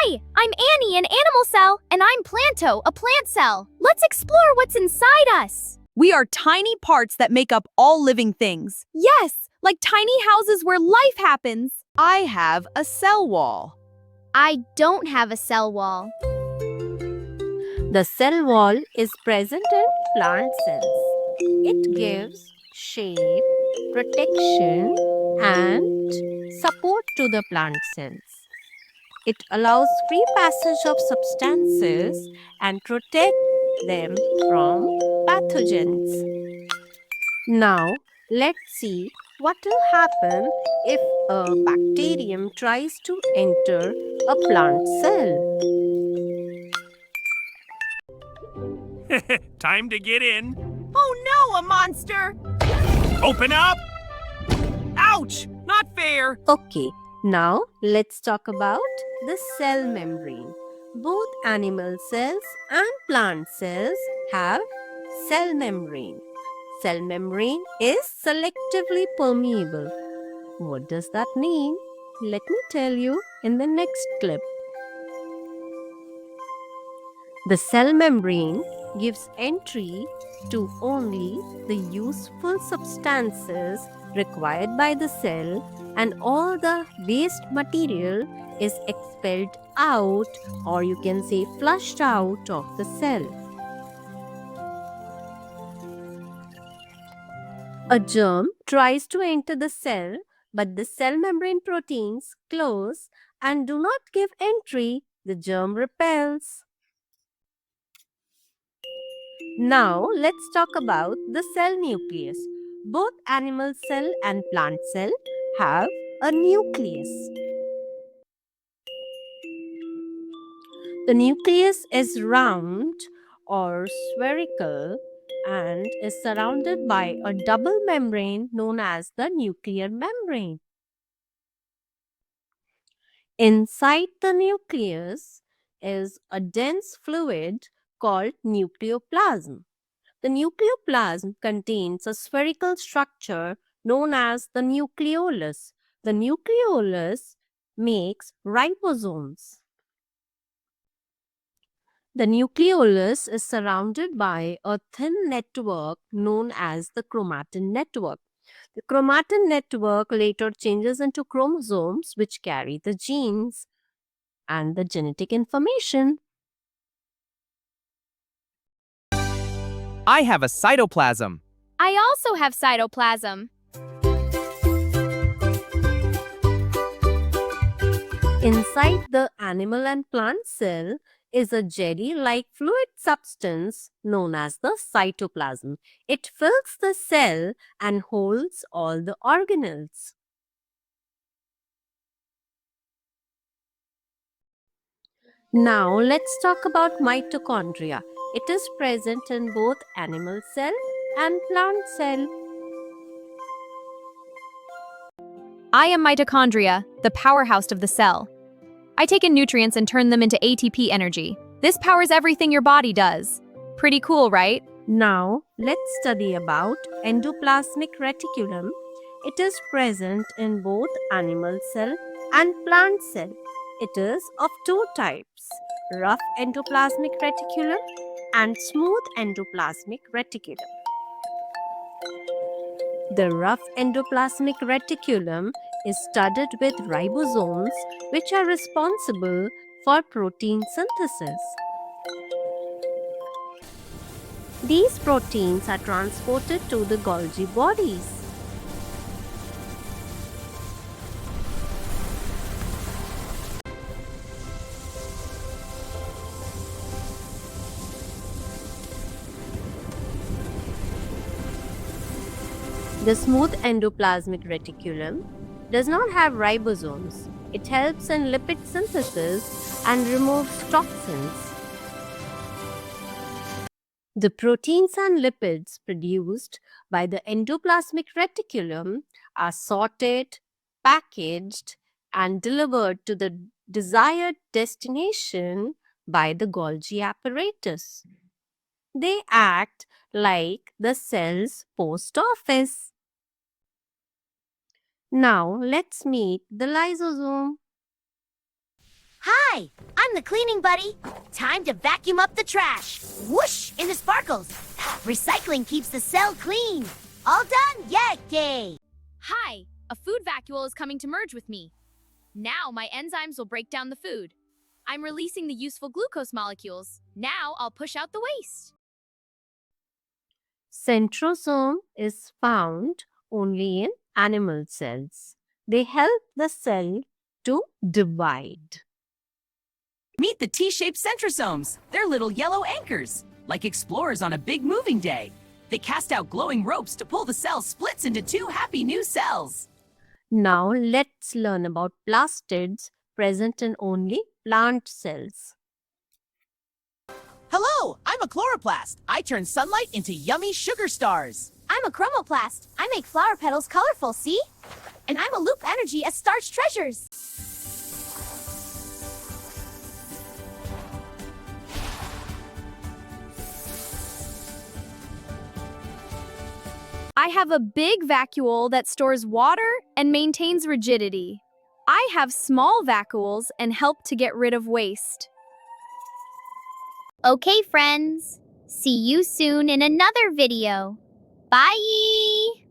Hi, I'm Annie, an animal cell, and I'm Planto, a plant cell. Let's explore what's inside us. We are tiny parts that make up all living things. Yes, like tiny houses where life happens. I have a cell wall. I don't have a cell wall. The cell wall is present in plant cells. It gives shape, protection, and support to the plant cells. It allows free passage of substances and protects them from pathogens. Now, let's see what will happen if a bacterium tries to enter a plant cell. Time to get in. Oh no, a monster! Open up! Ouch! Not fair! Okay, now let's talk about the cell membrane. Both animal cells and plant cells have cell membrane. Cell membrane is selectively permeable. What does that mean? Let me tell you in the next clip. The cell membrane gives entry to only the useful substances required by the cell, and all the waste material is expelled out, or you can say flushed out of the cell. A germ tries to enter the cell, but the cell membrane proteins close and do not give entry. The germ repels. Now, let's talk about the cell nucleus. Both animal cell and plant cell have a nucleus. The nucleus is round or spherical and is surrounded by a double membrane known as the nuclear membrane. Inside the nucleus is a dense fluid called nucleoplasm. The nucleoplasm contains a spherical structure known as the nucleolus. The nucleolus makes ribosomes. The nucleolus is surrounded by a thin network known as the chromatin network. The chromatin network later changes into chromosomes which carry the genes and the genetic information. I have a cytoplasm. I also have cytoplasm. Inside the animal and plant cell is a jelly-like fluid substance known as the cytoplasm. It fills the cell and holds all the organelles. Now let's talk about mitochondria. It is present in both animal cell and plant cell. I am mitochondria, the powerhouse of the cell. I take in nutrients and turn them into ATP energy. This powers everything your body does. Pretty cool, right? Now let's study about endoplasmic reticulum. It is present in both animal cell and plant cell. It is of two types, rough endoplasmic reticulum and smooth endoplasmic reticulum. The rough endoplasmic reticulum is studded with ribosomes, which are responsible for protein synthesis. These proteins are transported to the Golgi bodies. The smooth endoplasmic reticulum does not have ribosomes. It helps in lipid synthesis and removes toxins. The proteins and lipids produced by the endoplasmic reticulum are sorted, packaged, and delivered to the desired destination by the Golgi apparatus. They act like the cell's post office. Now let's meet the lysosome. Hi, I'm the cleaning buddy. Time to vacuum up the trash. Whoosh, in the sparkles. Recycling keeps the cell clean. All done? Yay! Hi, a food vacuole is coming to merge with me. Now my enzymes will break down the food. I'm releasing the useful glucose molecules. Now I'll push out the waste. Centrosome is found only in animal cells. They help the cell to divide. Meet the T-shaped centrosomes. They're little yellow anchors, like explorers on a big moving day. They cast out glowing ropes to pull the cell splits into two happy new cells. Now let's learn about plastids present in only plant cells. Hello, I'm a chloroplast. I turn sunlight into yummy sugar stars. I'm a chromoplast. I make flower petals colorful, see? And I'm a loop energy as starch treasures. I have a big vacuole that stores water and maintains rigidity. I have small vacuoles and help to get rid of waste. Okay, friends. See you soon in another video. Bye!